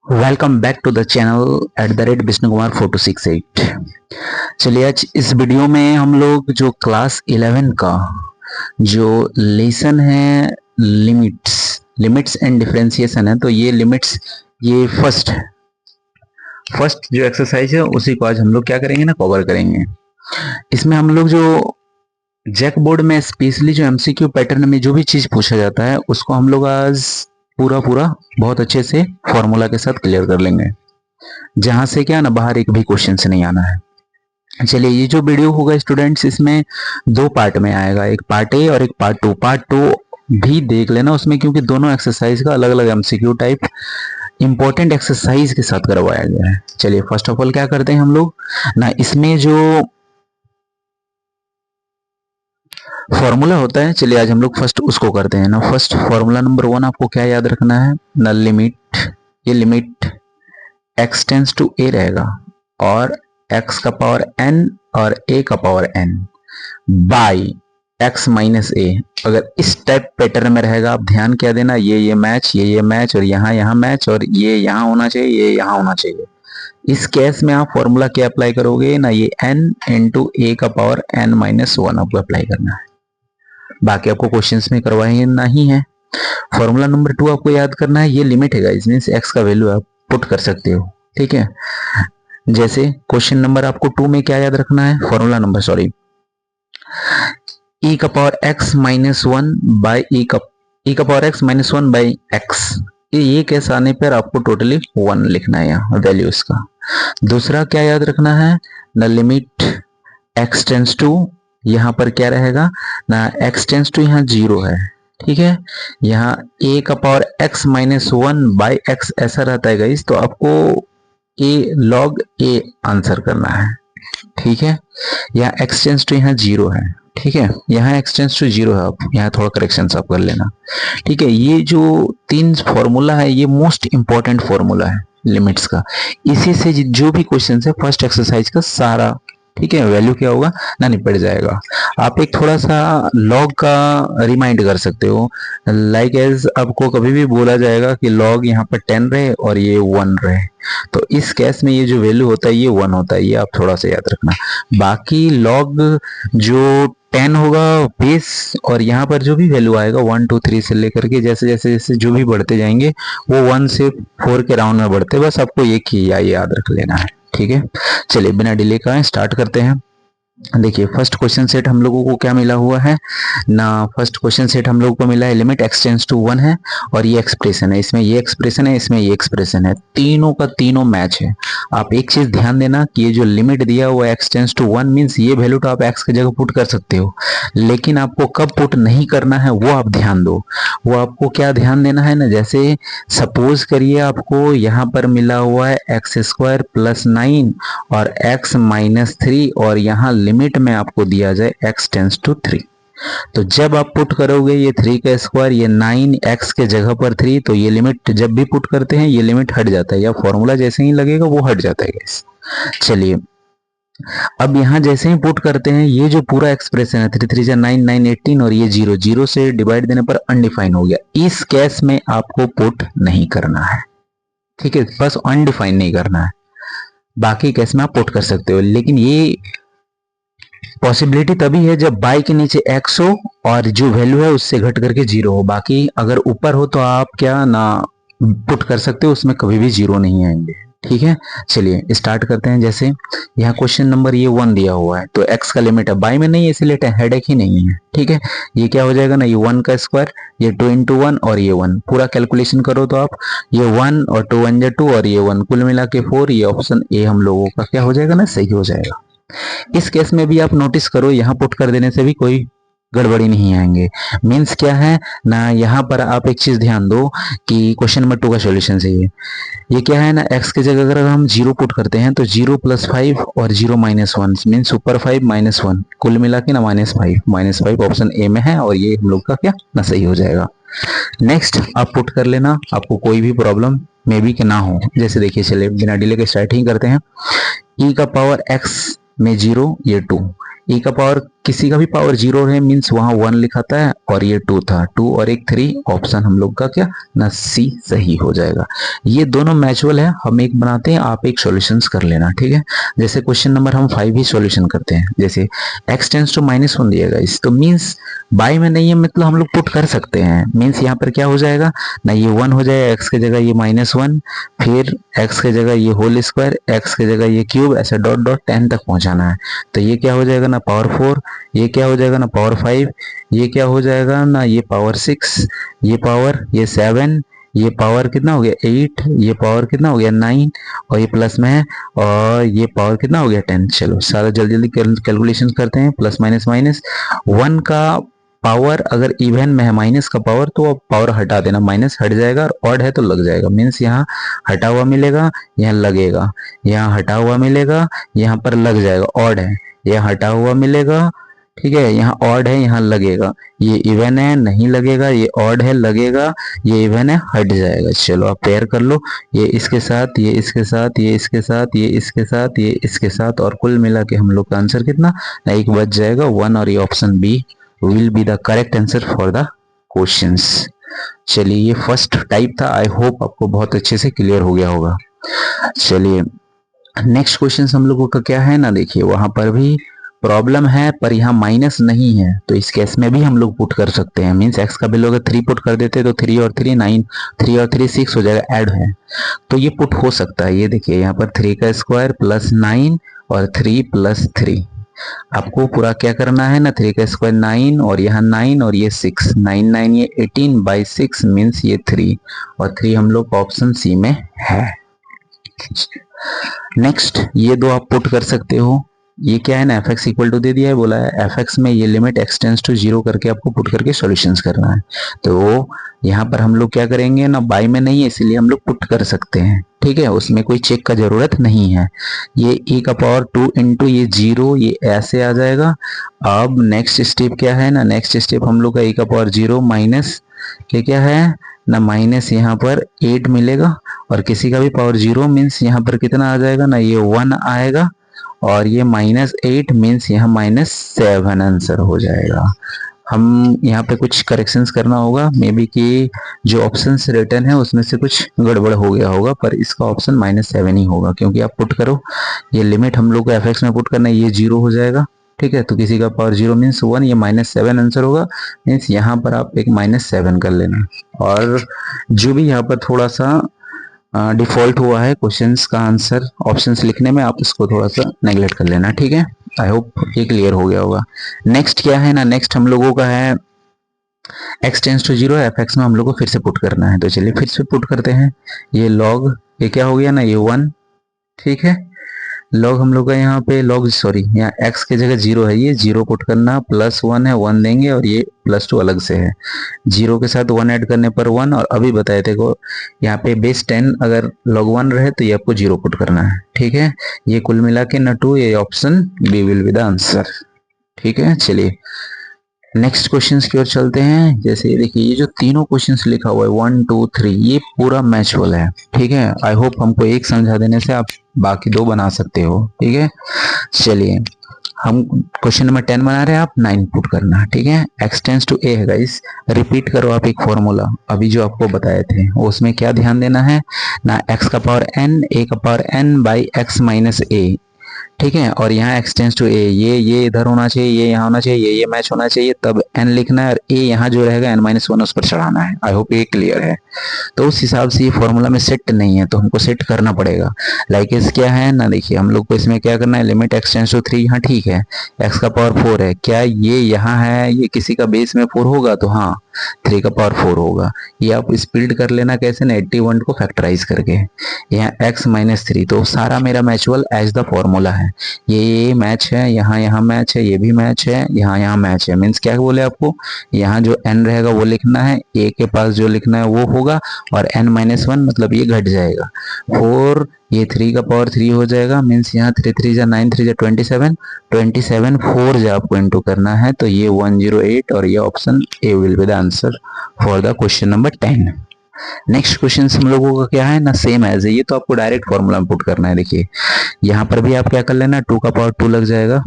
Welcome back to the channel @Vishnu Kumar 4268। चलिए आज इस वीडियो में हम लोग जो क्लास 11 का जो लेसन है लिमिट्स एंड डिफरेंशिएशन है, तो ये लिमिट्स ये फर्स्ट जो एक्सरसाइज है उसी को आज हम लोग क्या करेंगे ना, कवर करेंगे। इसमें हम लोग जो जैक बोर्ड में स्पेशली जो एमसीक्यू पैटर्न में जो भी चीज पूछा जाता है उसको हम लोग आज पूरा बहुत अच्छे से फॉर्मूला के साथ क्लियर कर लेंगे, जहां से क्या ना बाहर एक भी क्वेश्चन से नहीं आना है। चलिए ये जो वीडियो होगा स्टूडेंट्स, इसमें दो पार्ट में आएगा, एक पार्ट ए और एक पार्ट टू। पार्ट टू भी देख लेना उसमें, क्योंकि दोनों एक्सरसाइज का अलग अलग एमसीक्यू टाइप इंपॉर्टेंट एक्सरसाइज के साथ करवाया गया है। चलिए फर्स्ट ऑफ ऑल क्या करते हैं हम लोग ना, इसमें जो फॉर्मूला होता है, चलिए आज हम लोग फर्स्ट उसको करते हैं ना। फर्स्ट फॉर्मूला नंबर 1 आपको क्या याद रखना है ना, ये limit x tends to a रहेगा और x का पावर n और a का power n by x minus a। अगर इस टाइप पैटर्न में रहेगा, आप ध्यान क्या देना, ये मैच और यहाँ मैच और ये यहाँ होना चाहिए, ये यहाँ होना चाहिए। इस केस में आप फॉर्मूला क्या अप्लाई करोगे ना, ये n इंटू a का पावर n माइनस 1 आपको अप्लाई करना है। बाकी आपको क्वेश्चंस में करवाएंगे नहीं है। फॉर्मूला नंबर 2 आपको याद करना है, ये लिमिट है गाइस, मींस x का वैल्यू आप पुट कर सकते हो, ठीक है। जैसे क्वेश्चन नंबर आपको 2 में क्या याद रखना है, फॉर्मूला नंबर e का power x minus 1 by e का power x minus 1 by x। ये केस आने पर आपको टोटली 1 लिखना है यहाँ वैल्यू इसका। दूसरा क्या याद रखना है ना, लिमिट x टेंस टू, यहाँ पर क्या रहेगा ना, x टेंस टू यहाँ 0 है, ठीक है। यहाँ a का power x minus 1 by x ऐसा रहता है गाइस, तो आपको a log a आंसर करना है, ठीक है। यहाँ x टेंस टू यहाँ 0 है, ठीक है, यहाँ x टेंस टू 0 है, आप यहाँ थोड़ा करेक्शन आप कर लेना, ठीक है। ये जो 3 फॉर्मूला है ये मोस्ट इंपॉर्टेंट फॉर्मूला है लिमिट्स का। इसी से जो भी क्वेश्चन है फर्स्ट एक्सरसाइज का सारा, ठीक है, वैल्यू क्या होगा ना, निपट जाएगा। आप एक थोड़ा सा लॉग का रिमाइंड कर सकते हो, लाइक एज आपको कभी भी बोला जाएगा कि लॉग यहाँ पर 10 रहे और ये 1 रहे, तो इस केस में ये जो वैल्यू होता है ये 1 होता है, ये आप थोड़ा सा याद रखना। बाकी लॉग जो 10 होगा बेस, और यहाँ पर जो भी वैल्यू आएगा 1 2 3 से लेकर के जैसे जैसे जो भी बढ़ते जाएंगे वो 1 से 4 के राउंड में बढ़ते, बस आपको एक ही याद रख लेना है, ठीक है। चलिए बिना डिले का स्टार्ट करते हैं। देखिए फर्स्ट क्वेश्चन सेट हम लोगों को क्या मिला हुआ है ना, फर्स्ट क्वेश्चन सेट हम लोगों को मिला है लिमिट x टेंस टू 1 है और ये एक्सप्रेशन है, इसमें ये एक्सप्रेशन है, इसमें ये एक्सप्रेशन है, तीनों का तीनों मैच है। आप एक चीज ध्यान देना कि ये जो लिमिट दिया हुआ x टेंस टू 1 मींस ये वैल्यू तो आप x की जगह पुट कर सकते हो, लेकिन आपको कब पुट नहीं करना है वो आप ध्यान दो। वो आपको क्या ध्यान देना है ना, जैसे सपोज करिए आपको यहाँ पर मिला हुआ है x स्क्वायर प्लस 9 और x माइनस 3 और यहाँ लिमिट में आपको दिया जाए x टेंस टू 3, तो जब आप पुट करोगे ये 3 का स्क्वायर, ये 9x के जगह पर 3, तो ये लिमिट जब भी पुट करते हैं ये लिमिट हट जाता है, या फॉर्मूला जैसे ही लगेगा वो हट जाता है गाइस। चलिए अब यहाँ जैसे ही पुट करते हैं ये जो पूरा एक्सप्रेशन है 3 3 जा 9 9 18 और ये 0 0 से डिवाइड देने पर अनडिफाइन हो गया, इस केस में आपको पुट नहीं करना है, ठीक है, बस अनडिफाइन नहीं करना है। बाकी केस में आप पुट कर सकते हो, लेकिन ये पॉसिबिलिटी तभी है जब बाई के नीचे x हो और जो वैल्यू है उससे घट करके 0 हो। बाकी अगर ऊपर हो तो आप क्या ना पुट कर सकते हो, उसमें कभी भी 0 नहीं आएंगे, ठीक है। चलिए स्टार्ट करते हैं। जैसे यहाँ क्वेश्चन नंबर ये 1 दिया हुआ है, तो x का लिमिट है, बाई में नहीं है इसलिए हेडेक ही नहीं है, ठीक है। ये क्या हो जाएगा ना, ये 1 का स्क्वायर, ये 2 इंटू 1 और ये 1, पूरा कैलकुलेशन करो तो आप ये 1 और 2 1 2 और ये 1 कुल मिला के 4, ये ऑप्शन ए हम लोगों का क्या हो जाएगा ना, सही हो जाएगा। इस केस में भी आप नोटिस करो यहाँ पुट कर देने से भी कोई गड़बड़ी नहीं आएंगे, मींस क्या है ना, यहाँ पर आप एक चीज ध्यान दो कि क्वेश्चन नंबर 2 का सॉल्यूशन चाहिए। ये क्या है ना, x की जगह अगर हम 0 पुट करते हैं तो 0 प्लस 5 और 0 माइनस 1 मीन्स सुपर 5 माइनस 1 कुल मिला के ना माइनस 5 ऑप्शन ए में है, और ये हम लोग का क्या ना सही हो जाएगा। नेक्स्ट आप पुट कर लेना, आपको कोई भी प्रॉब्लम मे बी के ना हो। जैसे देखिए चलिए बिना डिले के स्टार्ट ही करते हैं। e का पावर x में 0 ये 2, e का पावर किसी का भी पावर 0 है मीन्स वहां 1 लिखाता है, और ये 2 था, 2 और एक 3, ऑप्शन हम लोग का क्या ना सी सही हो जाएगा। ये दोनों मैचुअल है, हम एक बनाते हैं, आप एक सॉल्यूशंस कर लेना, ठीक है। जैसे क्वेश्चन नंबर हम 5 ही सॉल्यूशन करते हैं। जैसे x टेंस टू -1 दिया गया, इस तो मीन्स बाय में नहीं है, मतलब हम लोग पुट कर सकते हैं। मीन्स यहाँ पर क्या हो जाएगा ना, ये 1 हो जाएगा, x की जगह ये -1, फिर x की जगह ये होल स्क्वायर, x की जगह ये क्यूब, ऐसे डॉट डॉट 10 तक पहुंचाना है। तो ये क्या हो जाएगा ना पावर 4, ये क्या हो जाएगा ना पावर 5, ये क्या हो जाएगा ना ये पावर 6, ये पावर ये 7, ये पावर कितना हो गया 8, ये पावर कितना हो गया 9, और ये प्लस में है, और ये पावर कितना हो गया 10। चलो सारा जल्दी जल्दी कैलकुलेशन करते हैं। प्लस माइनस माइनस, 1 का पावर अगर इवन में है माइनस का पावर, तो अब पावर हटा देना, माइनस हट जाएगा, और ऑड है तो लग जाएगा। मीन्स यहाँ हटा हुआ मिलेगा, यहाँ लगेगा, यहाँ हटा हुआ मिलेगा, यहाँ पर लग जाएगा, ऑड है, यहाँ हटा हुआ मिलेगा, ठीक है, यहाँ ऑड है, यहाँ लगेगा, ये इवन है नहीं लगेगा, ये ऑड है लगेगा, ये इवन है हट जाएगा। चलो आप पेयर कर लो, ये इसके साथ, ये इसके साथ, ये इसके साथ, ये इसके साथ, ये इसके साथ, और कुल मिला के हम लोग का आंसर कितना ना एक बच जाएगा 1, और ये option B will be the correct answer for the questions. चलिए ये फर्स्ट टाइप था, आई होप आपको बहुत अच्छे से क्लियर हो गया होगा। चलिए नेक्स्ट क्वेश्चन हम लोगों का क्या है ना, देखिए वहां पर भी प्रॉब्लम है, पर यहाँ माइनस नहीं है, तो इस केस में भी हम लोग पुट कर सकते हैं। मीन्स x का वैल्यू अगर 3 पुट कर देते तो 3 और 3 9, 3 और 3 6 हो जाएगा, ऐड है, तो ये पुट हो सकता है। ये देखिए यहाँ पर 3 का स्क्वायर प्लस 9 और 3 प्लस 3, आपको पूरा क्या करना है ना, 3 का स्क्वायर 9, और यहाँ 9 और ये 6, 9 9 ये 18 बाई 6 मीन्स ये 3, और 3 हम लोग ऑप्शन सी में है। नेक्स्ट ये दो आप पुट कर सकते हो। ये क्या है ना, एफ एक्स इक्वल टू दे दिया है, बोला है एफ एक्स में ये लिमिट एक्स टेंस टू 0 करके आपको पुट करके सॉल्यूशंस करना है। तो यहाँ पर हम लोग क्या करेंगे ना, बाय में नहीं है इसलिए हम लोग पुट कर सकते हैं, ठीक है, उसमें कोई चेक का जरूरत नहीं है। ये e का पावर 2 इंटू ये 0, ये ऐसे आ जाएगा। अब नेक्स्ट स्टेप क्या है ना, नेक्स्ट स्टेप हम लोग का e का पावर 0 माइनस क्या है ना, माइनस यहाँ पर 8 मिलेगा, और किसी का भी पावर 0 मीन्स यहाँ पर कितना आ जाएगा ना, ये 1 आएगा, और ये -8 मीन्स यहाँ -7 आंसर हो जाएगा। हम यहाँ पे कुछ करेक्शंस करना होगा, मे बी कि जो ऑप्शंस रिटर्न है उसमें से कुछ गड़बड़ हो गया होगा, पर इसका ऑप्शन -7 ही होगा, क्योंकि आप पुट करो, ये लिमिट हम लोग को एफ एक्स में पुट करना है, ये 0 हो जाएगा, ठीक है, तो किसी का पावर 0 मीन्स 1, ये -7 आंसर होगा, मीन्स यहाँ पर आप एक -7 कर लेना। और जो भी यहाँ पर थोड़ा सा डिफॉल्ट हुआ है क्वेश्चंस का आंसर ऑप्शंस लिखने में, आप इसको थोड़ा सा नेगलेक्ट कर लेना, ठीक है। आई होप ये क्लियर हो गया होगा। नेक्स्ट क्या है ना, नेक्स्ट हम लोगों का है x tends to 0, F X में हम लोग को फिर से पुट करना है। तो चलिए फिर से पुट करते हैं। ये लॉग, ये क्या हो गया ना, ये 1, ठीक है, लॉग हम लोग का यहाँ पे लॉग सॉरी यहाँ x की जगह 0 है, ये 0 पुट करना, +1 है 1 देंगे, और ये +2 अलग से है, 0 के साथ 1 ऐड करने पर 1, और अभी बताए थे को यहाँ पे बेस 10 अगर log 1 रहे तो ये आपको 0 पुट करना है, ठीक है। ये कुल मिला के न 2, ये option B will be the answer, ठीक है। चलिए नेक्स्ट क्वेश्चंस की ओर चलते हैं। जैसे ये देखिए, ये जो तीनों क्वेश्चंस लिखा हुआ है 1 2 3, ये पूरा मैचुअल है, ठीक है। आई होप हमको एक समझा देने से आप बाकी 2 बना सकते हो, ठीक है। चलिए हम क्वेश्चन नंबर 10 बना रहे हैं, आप 9 पुट करना, ठीक है। x टेंस टू a है गाइस, रिपीट करो आप एक फॉर्मूला अभी जो आपको बताए थे, उसमें क्या ध्यान देना है ना, x का पावर n, a का power n by x minus a, ठीक है। और यहाँ x टेंस टू a, ये इधर होना चाहिए, ये यहाँ होना चाहिए, ये मैच होना चाहिए, तब n लिखना है, और a यहाँ जो रहेगा n-1 उस पर चढ़ाना है। आई होप ये क्लियर है। तो उस हिसाब से ये फॉर्मूला में सेट नहीं है, तो हमको सेट करना पड़ेगा। लाइक इस क्या है ना, देखिए हम लोग को इसमें क्या करना है, लिमिट x टेंस टू 3, यहाँ ठीक है, x का पावर 4 है, क्या ये यहाँ है, ये किसी का बेस में 4 होगा, तो हाँ 3 का पावर 4 होगा। ये आप स्प्लिट कर लेना कैसे ना, 81 को फैक्टराइज करके, यहाँ x माइनस 3, तो सारा मेरा मैचुअल एज द फॉर्मूला है। ये मैच है, यहाँ मैच है, ये भी मैच है, यहाँ मैच है। मीन्स क्या बोले आपको, यहाँ जो n रहेगा वो लिखना है, a के पास जो लिखना है वो होगा, और n-1 मतलब ये घट जाएगा, 4 ये 3 का पावर 3 हो जाएगा, मीन्स यहाँ 3 3 जा 9, 3 जा 27, 27 4 जा आपको इंटू करना है, तो ये 108, और ये option A will be the answer for the question number 10। Next question हम लोगों का क्या है ना, सेम एज है, ये तो आपको डायरेक्ट फॉर्मूला में पुट करना है। देखिए यहाँ पर भी आप क्या कर लेना, 2 का पावर 2 लग जाएगा,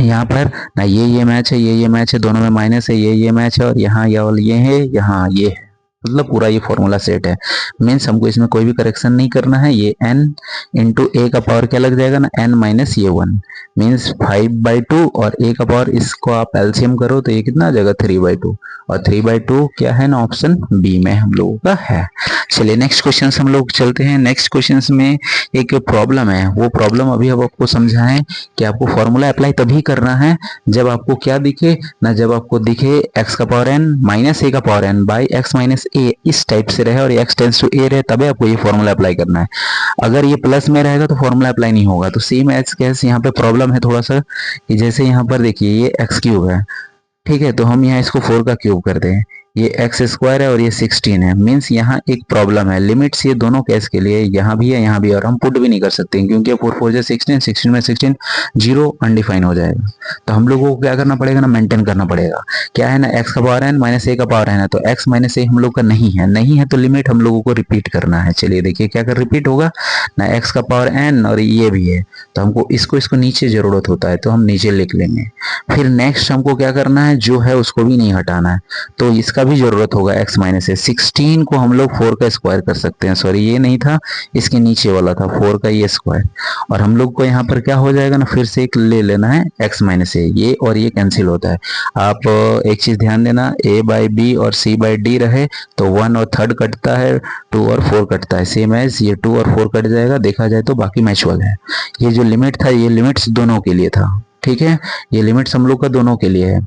यहाँ पर ना ये मैच है, ये मैच है, दोनों में माइनस है, ये मैच है, और यहाँ ये है, यहाँ ये है, मतलब पूरा ये फॉर्मूला सेट है। मीन्स हमको इसमें कोई भी करेक्शन नहीं करना है। ये n इंटू ए का पावर क्या लग जाएगा ना, n माइनस ये 1, मीन्स 5/2, और a का पावर इसको आप एलसीएम करो तो ये कितना आ जाएगा 3/2, और 3/2 क्या है ना, ऑप्शन बी में हम लोगों का है। चलिए नेक्स्ट क्वेश्चन हम लोग चलते हैं। नेक्स्ट क्वेश्चन में एक प्रॉब्लम है, वो प्रॉब्लम अभी अब आपको समझाएं कि आपको फॉर्मूला अप्लाई तभी करना है जब आपको क्या दिखे ना, जब आपको दिखे x का पावर n माइनस a का power n by x minus a इस टाइप से रहे और x टेंस टू a रहे, तभी आपको ये फॉर्मूला अप्लाई करना है। अगर ये प्लस में रहेगा तो फॉर्मूला अप्लाई नहीं होगा। तो सेम एज केस यहाँ पे प्रॉब्लम है थोड़ा सा कि जैसे यहाँ पर देखिए ये x क्यूब है, ठीक है, तो हम यहाँ इसको 4 का क्यूब कर दें, ये एक्स स्क्वायर है और ये 16 है। मीन्स यहाँ एक प्रॉब्लम है, लिमिट्स ये दोनों केस के लिए यहाँ भी है, यहाँ भी है, और हम पुट भी नहीं कर सकते क्योंकि 4 4 जा 16, 16 में 16 जीरो अनडिफाइन हो जाएगा। तो हम लोगों को क्या करना पड़ेगा ना, मेंटेन करना पड़ेगा। क्या है ना, एक्स का पावर है माइनस ए का पावर है ना, तो एक्स माइनस ए हम लोग का नहीं है, नहीं है तो लिमिट हम लोगों को रिपीट करना है। चलिए देखिए क्या कर रिपीट होगा ना, एक्स का पावर एन और ये भी है, तो हमको इसको नीचे जरूरत होता है तो हम नीचे लिख लेंगे। फिर नेक्स्ट हमको क्या करना है, जो है उसको भी नहीं हटाना है, तो इसका भी जरूरत होगा x माइनस है। 16 को हम लोग 4 का स्क्वायर कर सकते हैं, सॉरी ये नहीं था, इसके नीचे वाला था 4 का ये स्क्वायर, और हम लोग को यहाँ पर क्या हो जाएगा ना, फिर से एक ले लेना है x माइनस है, ये और ये कैंसिल होता है। आप एक चीज ध्यान देना, a बाई बी और c बाई डी रहे तो 1 और 3 कटता है, 2 और 4 कटता है, सेम एज ये 2 और 4 कट जाएगा, देखा जाए तो बाकी मैचुअल है। ये जो लिमिट था ये लिमिट्स दोनों के लिए था, ठीक है, ये लिमिट्स हम लोग का दोनों के लिए है।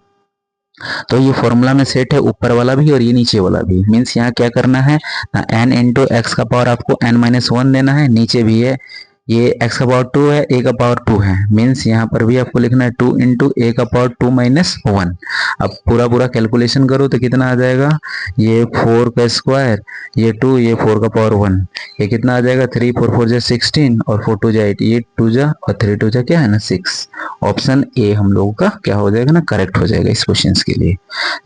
तो ये फॉर्मूला में सेट है, ऊपर वाला भी और ये नीचे वाला भी। मीन्स यहाँ क्या करना है ना, n इंटू एक्स का पावर आपको n माइनस 1 देना है, नीचे भी है ये x का पावर 2 है, a का पावर 2 है, मीन्स यहाँ पर भी आपको लिखना है 2 इंटू ए का पावर 2 माइनस 1। अब पूरा कैलकुलेशन करो तो कितना आ जाएगा, ये 4 का स्क्वायर, ये 2, ये 4 का पावर 1, ये कितना आ जाएगा 3 4 4 जा 16 और 4 2 जा 8, ये 2 जा और 3 2 जा क्या है ना 6। ऑप्शन ए हम लोगों का क्या हो जाएगा ना, करेक्ट हो जाएगा इस क्वेश्चन के लिए।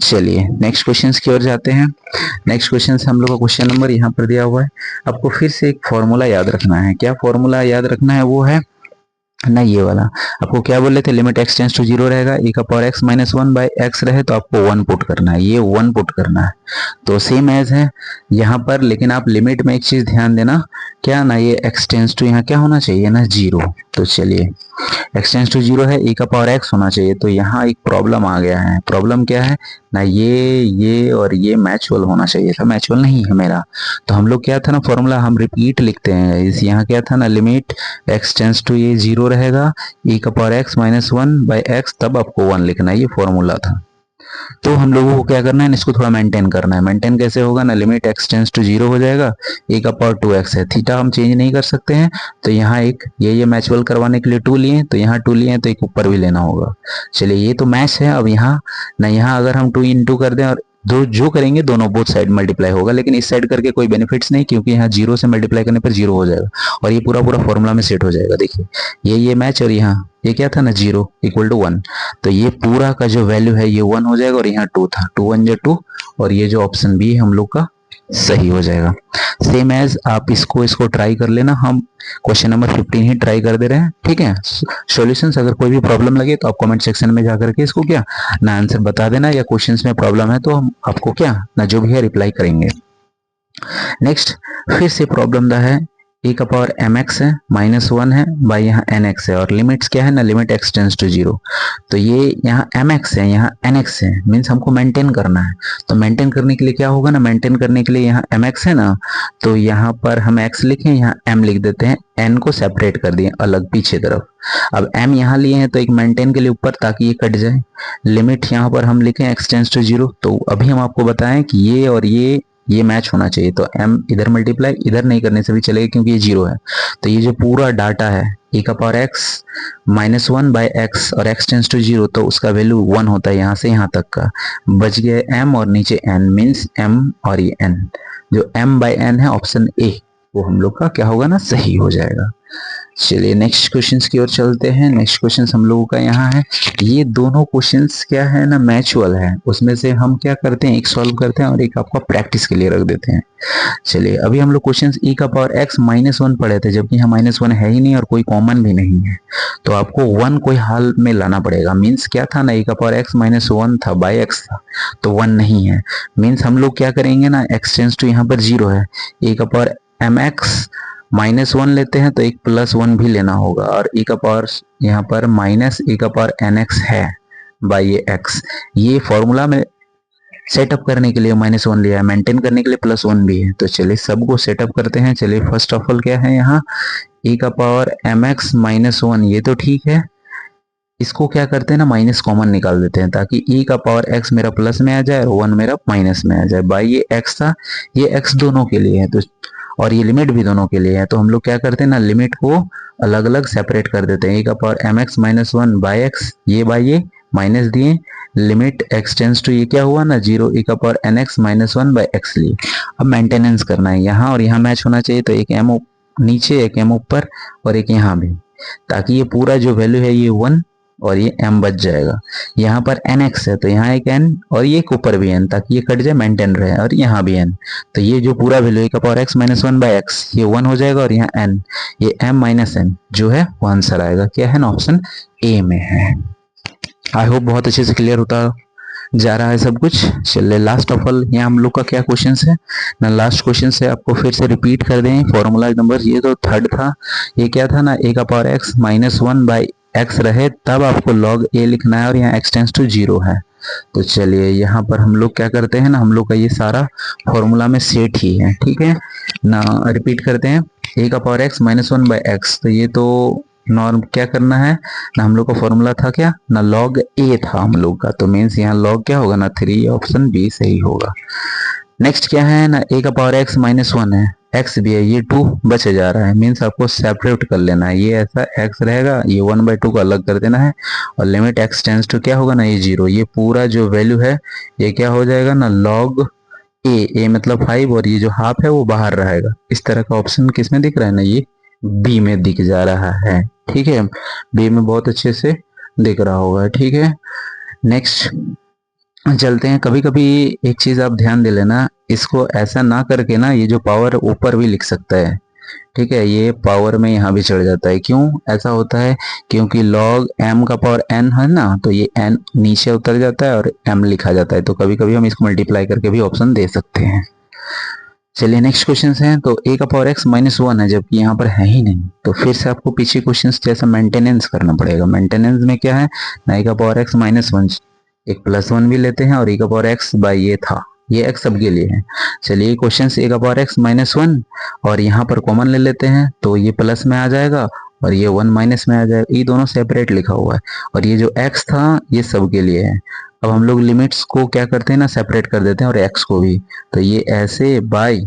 चलिए नेक्स्ट क्वेश्चन की ओर जाते हैं। नेक्स्ट क्वेश्चन हम लोग का क्वेश्चन नंबर यहाँ पर दिया हुआ है। आपको फिर से एक फॉर्मूला याद रखना है। क्या फॉर्मूला याद रखना है, वो है ना ये वाला। आपको क्या बोले थे, लिमिट x टेंस टू 0 रहेगा, e का power x minus 1 by x रहे तो आपको 1 पुट करना है, ये 1 पुट करना है। तो सेम एज है यहाँ पर, लेकिन आप लिमिट में एक चीज ध्यान देना, क्या ना ये x टेंस टू यहाँ क्या होना चाहिए ना 0। तो चलिए x टेंस टू 0 है, e का पावर x होना चाहिए, तो यहाँ एक प्रॉब्लम आ गया है। प्रॉब्लम क्या है ना, ये और ये मैचुअल होना चाहिए था, मैचुअल नहीं है मेरा। तो हम लोग क्या था ना, फॉर्मूला हम रिपीट लिखते हैं। इस यहाँ क्या था ना, लिमिट x टेंस टू ये 0 रहेगा, e का power x minus 1 by x, तब आपको 1 लिखना है, ये फॉर्मूला था। तो हम लोगों को क्या करना है, इसको थोड़ा मेंटेन करना है। मेंटेन कैसे होगा ना, लिमिट x टेंस टू 0 हो जाएगा, a का पावर 2x है, थीटा हम चेंज नहीं कर सकते हैं, तो यहाँ एक ये मैचुअल करवाने के लिए 2 लिए, तो यहाँ 2 लिए तो एक ऊपर भी लेना होगा। चलिए ये तो मैच है। अब यहाँ ना, यहाँ अगर हम 2 इंटू कर दें और दो जो करेंगे दोनों बोथ साइड मल्टीप्लाई होगा, लेकिन इस साइड करके कोई बेनिफिट्स नहीं, क्योंकि यहाँ 0 से मल्टीप्लाई करने पर 0 हो जाएगा और ये पूरा फॉर्मूला में सेट हो जाएगा। देखिए ये मैच, और यहाँ ये क्या था ना 0 इक्वल टू 1, तो ये पूरा का जो वैल्यू है ये 1 हो जाएगा, और यहाँ 2 था, 2 1 जा 2, और ये जो ऑप्शन बी है हम लोग का सही हो जाएगा। सेम एज आप इसको ट्राई कर लेना, हम क्वेश्चन नंबर 15 ही ट्राई कर दे रहे हैं, ठीक है। सॉल्यूशंस अगर कोई भी प्रॉब्लम लगे तो आप कमेंट सेक्शन में जाकर के इसको क्या ना आंसर बता देना, या क्वेश्चंस में प्रॉब्लम है तो हम आपको क्या ना जो भी है रिप्लाई करेंगे। नेक्स्ट फिर से प्रॉब्लम दा है, e का पावर mx है, माइनस 1 है बाई यहाँ nx है, और लिमिट्स क्या है ना, लिमिट x टेंस टू 0। तो ये यहाँ mx है, यहाँ nx है, मीन्स हमको मेंटेन करना है। तो मेंटेन करने के लिए क्या होगा ना, मेंटेन करने के लिए यहाँ mx है ना, तो यहाँ पर हम x लिखें, यहाँ m लिख देते हैं, n को सेपरेट कर दिए अलग पीछे तरफ। अब m यहाँ लिए हैं तो एक मेंटेन के लिए ऊपर, ताकि ये कट जाए। लिमिट यहाँ पर हम लिखें x टेंस टू 0, तो अभी हम आपको बताएं कि ये और ये मैच होना चाहिए, तो m इधर मल्टीप्लाई इधर नहीं करने से भी चलेगा क्योंकि ये 0 है। तो ये जो पूरा डाटा है e का power x minus 1 by x और x टेंस टू 0, तो उसका वैल्यू 1 होता है यहाँ से यहाँ तक का, बच गया m और नीचे n, मीन्स m और ये n, जो m बाई n है ऑप्शन ए, वो हम लोग का क्या होगा ना सही हो जाएगा। चलिए नेक्स्ट क्वेश्चंस की ओर चलते हैं। नेक्स्ट क्वेश्चंस हम लोगों का यहाँ है। ये दोनों क्वेश्चंस क्या है ना, मैचुअल है। उसमें से हम क्या करते हैं, एक सॉल्व करते हैं और एक आपका प्रैक्टिस के लिए रख देते हैं। चलिए अभी हम लोग क्वेश्चंस e का पावर x -1 पढ़े थे, जबकि यहाँ -1 है ही नहीं और कोई कॉमन भी नहीं है, तो आपको 1 कोई हाल में लाना पड़ेगा। मीन्स क्या था ना, e का पावर x -1 था बाई x था, तो 1 नहीं है। मीन्स हम लोग क्या करेंगे ना, x टेंस टू यहाँ पर 0 है, e का पावर mx -1 लेते हैं तो एक +1 भी लेना होगा, और e का पावर यहाँ पर माइनस e का पावर nx है बाई ये x। ये फॉर्मूला में सेटअप करने के लिए -1 लिया है, मेंटेन करने के लिए +1 भी है। तो चलिए सबको सेटअप करते हैं। चलिए फर्स्ट ऑफ ऑल क्या है यहाँ, e का पावर mx -1, ये तो ठीक है। इसको क्या करते हैं ना, माइनस कॉमन निकाल देते हैं, ताकि e का पावर x मेरा प्लस में आ जाए और 1 मेरा माइनस में आ जाए। बाई ये x था, ये x दोनों के लिए है, तो और ये लिमिट भी दोनों के लिए है, तो हम लोग क्या करते हैं ना, लिमिट को अलग अलग सेपरेट कर देते हैं। e का पावर mx -1 बाई x, ये बाई ये माइनस दिए, लिमिट x टेंस टू ये क्या हुआ ना 0, e का पावर nx -1 बाई x लिए। अब मेंटेनेंस करना है यहाँ, और यहाँ मैच होना चाहिए, तो एक m नीचे एक m ऊपर और एक यहाँ भी, ताकि ये पूरा जो वैल्यू है ये 1 और ये m बच जाएगा। यहाँ पर nx है तो यहाँ एक n और ये एक ऊपर भी n, ताकि ये कट जाए मेंटेन रहे, और यहाँ भी n, तो ये जो पूरा वैल्यू e का पावर x -1 बाई x ये 1 हो जाएगा, और यहाँ n ये m -n जो है वो आंसर आएगा। क्या है ना, ऑप्शन ए में है। आई होप बहुत अच्छे से क्लियर होता जा रहा है सब कुछ। चलिए लास्ट ऑफ ऑल यहाँ हम लोग का क्या क्वेश्चन है ना, लास्ट क्वेश्चन से आपको फिर से रिपीट कर दें फॉर्मूला नंबर, ये तो थर्ड था। ये क्या था ना, ए का पावर x -1 बाई x रहे तब आपको log a लिखना है, और यहाँ x टेंस टू 0 है। तो चलिए यहाँ पर हम लोग क्या करते हैं ना, हम लोग का ये सारा फॉर्मूला में सेट ही है, ठीक है ना। रिपीट करते हैं, a का पावर x -1 बाई x, तो ये तो नॉर्म क्या करना है ना, हम लोग का फॉर्मूला था क्या ना, log a था हम लोग का, तो मीन्स यहाँ log क्या होगा ना 3, ऑप्शन बी सही होगा। नेक्स्ट क्या है ना, a का पावर x -1 है, x भी है, ये 2 बचे जा रहा है, मीन्स आपको सेपरेट कर लेना है। ये ऐसा x रहेगा, ये 1/2 को अलग कर देना है, और लिमिट x टेंस टू क्या होगा ना ये 0, ये पूरा जो वैल्यू है ये क्या हो जाएगा ना log a मतलब 5, और ये जो हाफ है वो बाहर रहेगा। इस तरह का ऑप्शन किस में दिख रहा है ना, ये बी में दिख जा रहा है, ठीक है, बी में बहुत अच्छे से दिख रहा होगा, ठीक है। नेक्स्ट चलते हैं। कभी कभी एक चीज आप ध्यान दे लेना, इसको ऐसा ना करके ना ये जो पावर ऊपर भी लिख सकता है, ठीक है, ये पावर में यहाँ भी चढ़ जाता है। क्यों ऐसा होता है, क्योंकि log m का पावर n है ना, तो ये n नीचे उतर जाता है और m लिखा जाता है, तो कभी कभी हम इसको मल्टीप्लाई करके भी ऑप्शन दे सकते हैं। चलिए नेक्स्ट क्वेश्चन है, तो a का पावर x -1 है, जबकि यहाँ पर है ही नहीं, तो फिर से आपको पीछे क्वेश्चन जैसा मेंटेनेंस करना पड़ेगा। मेंटेनेंस में क्या है ना, a का पावर x -1 एक +1 भी लेते हैं, और e का पावर x बाई ये था, ये x सबके लिए है। चलिए क्वेश्चन a का पावर x -1 और यहाँ पर कॉमन ले लेते हैं, तो ये प्लस में आ जाएगा और ये 1 माइनस में आ जाएगा। ये दोनों सेपरेट लिखा हुआ है, और ये जो x था ये सबके लिए है। अब हम लोग लिमिट्स को क्या करते हैं ना, सेपरेट कर देते हैं, और x को भी, तो ये ऐसे बाई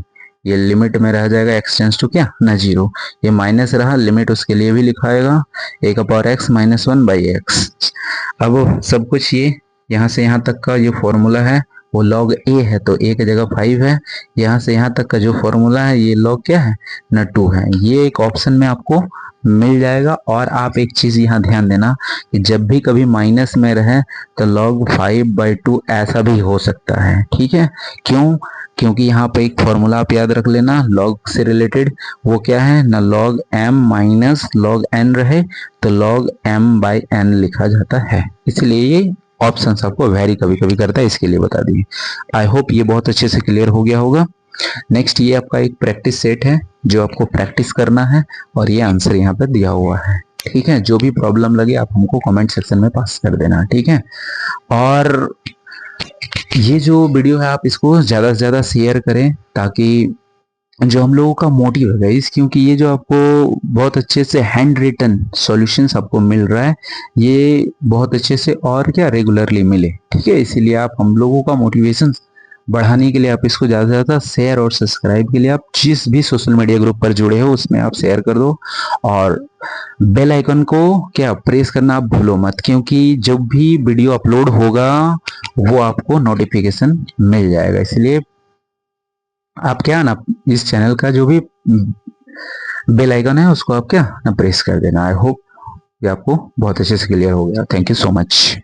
ये लिमिट में रह जाएगा x टेंस टू क्या ना 0, ये माइनस रहा, लिमिट उसके लिए भी लिखाएगा a का पावर x -1 बाई x। अब सब कुछ ये यहाँ से यहाँ तक का जो फॉर्मूला है वो log a है, तो a की जगह 5 है, यहाँ से यहाँ तक का जो फॉर्मूला है ये log क्या है ना 2 है। ये एक ऑप्शन में आपको मिल जाएगा। और आप एक चीज यहाँ ध्यान देना कि जब भी कभी माइनस में रहे तो log 5/2 ऐसा भी हो सकता है, ठीक है। क्यों, क्योंकि यहाँ पे एक फॉर्मूला आप याद रख लेना log से रिलेटेड, वो क्या है ना, log m minus log n रहे तो log m बाई n लिखा जाता है, इसलिए ये ऑप्शन आपको वेरी कभी कभी करता है, इसके लिए बता दिए। आई होप ये बहुत अच्छे से क्लियर हो गया होगा। नेक्स्ट ये आपका एक प्रैक्टिस सेट है जो आपको प्रैक्टिस करना है, और ये आंसर यहाँ पर दिया हुआ है, ठीक है। जो भी प्रॉब्लम लगे आप हमको कमेंट सेक्शन में पास कर देना, ठीक है। और ये जो वीडियो है आप इसको ज़्यादा से ज़्यादा शेयर करें, ताकि जो हम लोगों का मोटिव है गाइस, क्योंकि ये जो आपको बहुत अच्छे से हैंड रिटन सॉल्यूशंस आपको मिल रहा है, ये बहुत अच्छे से और क्या रेगुलरली मिले, ठीक है। इसीलिए आप हम लोगों का मोटिवेशन बढ़ाने के लिए आप इसको ज़्यादा से ज़्यादा शेयर और सब्सक्राइब के लिए आप जिस भी सोशल मीडिया ग्रुप पर जुड़े हो उसमें आप शेयर कर दो, और बेल आइकन को क्या प्रेस करना आप भूलो मत, क्योंकि जब भी वीडियो अपलोड होगा वो आपको नोटिफिकेशन मिल जाएगा। इसलिए आप क्या ना इस चैनल का जो भी बेल आइकन है उसको आप क्या ना प्रेस कर देना। आई होप ये आपको बहुत अच्छे से क्लियर हो गया। Thank you so much.